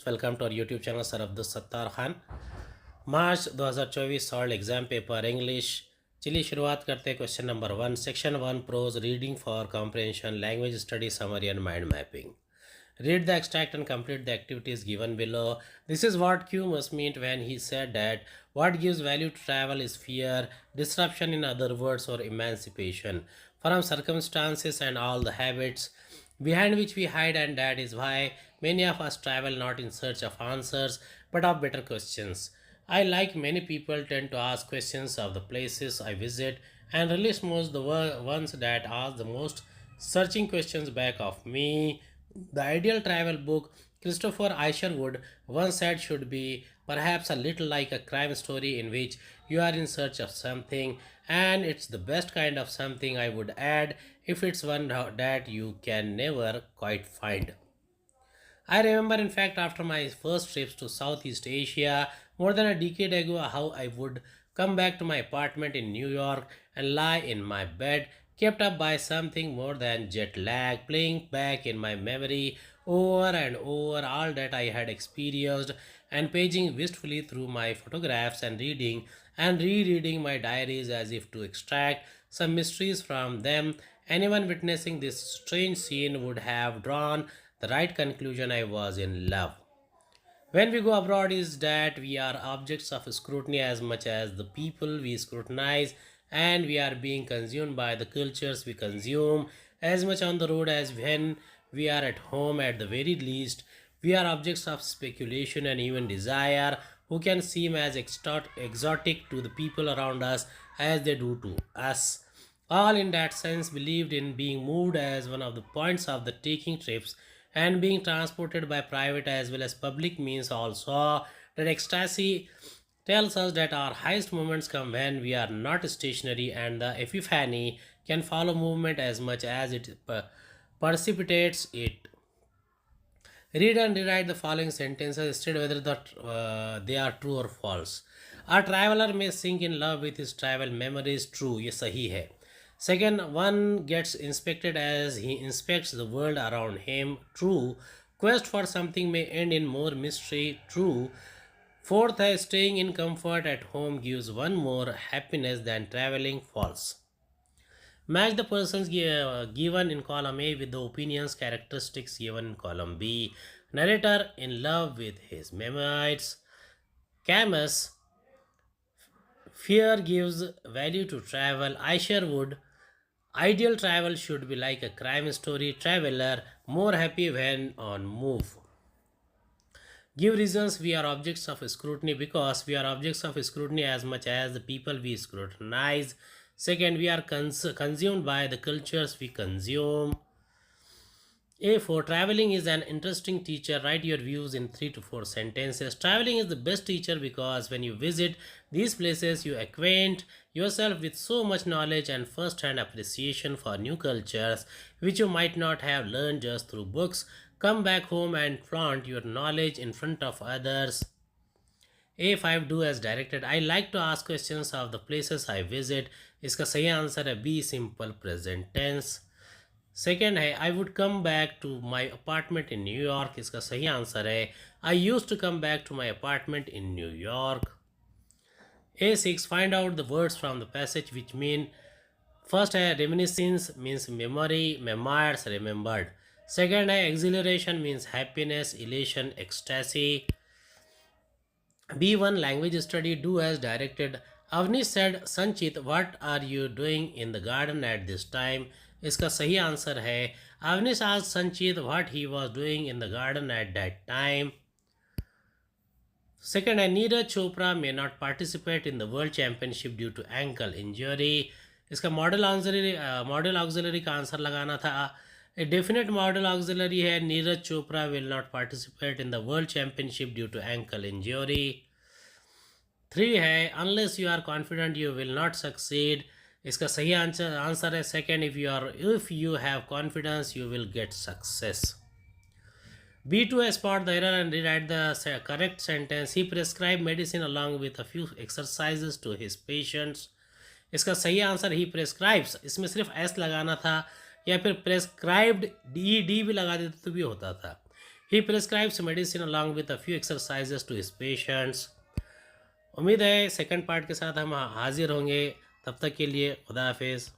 Welcome to our YouTube channel, Sir Abdul Sattar Khan. March 2024 solved exam paper English. चलिए शुरुआत करते हैं question number 1, section 1, prose, reading for comprehension, language study, summary and mind mapping. Read the extract and complete the activities given below. This is what Q must mean when he said that what gives value to travel is fear, disruption in other words, or emancipation from circumstances and all the habits behind which we hide, and that is why many of us travel not in search of answers but of better questions. I, like many people, tend to ask questions of the places I visit and release most the ones that ask the most searching questions back of me. The ideal travel book, Christopher Isherwood once said, should be perhaps a little like a crime story in which you are in search of something, and it's the best kind of something, I would add, if it's one that you can never quite find. I remember, in fact, after my first trips to Southeast Asia more than a decade ago, how I would come back to my apartment in New York and lie in my bed, kept up by something more than jet lag, playing back in my memory over and over all that I had experienced, and paging wistfully through my photographs and reading and rereading my diaries as if to extract some mysteries from them. Anyone witnessing this strange scene would have drawn the right conclusion: I was in love. When we go abroad, is that we are objects of scrutiny as much as the people we scrutinize, and we are being consumed by the cultures we consume as much on the road as when we are at home. At the very least, we are objects of speculation and even desire, who can seem as exotic to the people around us as they do to us. All, in that sense, believed in being moved as one of the points of the taking trips, and being transported by private as well as public means also. That ecstasy tells us that our highest moments come when we are not stationary, and the epiphany can follow movement as much as it precipitates it. Read and rewrite the following sentences, state whether they are true or false. A traveler may sink in love with his travel memories. True, ये सही है. Second, one gets inspected as he inspects the world around him. True. Quest for something may end in more mystery. True. Fourth, staying in comfort at home gives one more happiness than traveling. False. Match the persons given in column A with the opinions characteristics given in column B. Narrator in love with his memoirs. Camus, fear gives value to travel. Isherwood, ideal travel should be like a crime story. Traveler, more happy when on move. Give reasons. We are objects of scrutiny because we are objects of scrutiny as much as the people we scrutinize. Second, we are consumed by the cultures we consume. A4, traveling is an interesting teacher. Write your views in 3 to 4 sentences. Traveling is the best teacher because when you visit these places, you acquaint yourself with so much knowledge and first-hand appreciation for new cultures, which you might not have learned just through books. Come back home and flaunt your knowledge in front of others. A5, do as directed. I like to ask questions of the places I visit. इसका सही answer है B, simple present tense. Second है I would come back to my apartment in न्यूयॉर्क. York सही answer है I use to come back to my apartment in न्यूयॉर्क. A6, find out the words from the passage which mean. First है reminiscence means memory, memoirs remembered. Second है exhilaration means happiness, elation, ecstasy. B1, language study, do as directed. Avnish said, Sanchit, what are you doing in the garden at this time? इसका सही answer है Avnish asked Sanchit what he was doing in the garden at that time. Second है Neeraj Chopra may not participate in the world championship due to ankle injury. इसका model auxiliary का answer लगाना था. A definite model auxiliary है Neeraj Chopra will not participate in the world championship due to ankle injury. 3 है unless you are confident you will not succeed. इसका सही answer है second, if you have confidence you will get success. B2 है spot the error and rewrite the correct sentence. He prescribed medicine along with a few exercises to his patients. इसका सही answer ही prescribes. इसमें सिर्फ S लगाना था या फिर prescribed D भी लगा देते तो भी होता था. He prescribes medicine along with a few exercises to his patients. उम्मीद है सेकंड पार्ट के साथ हम हाजिर होंगे, तब तक के लिए खुदा हाफिज़।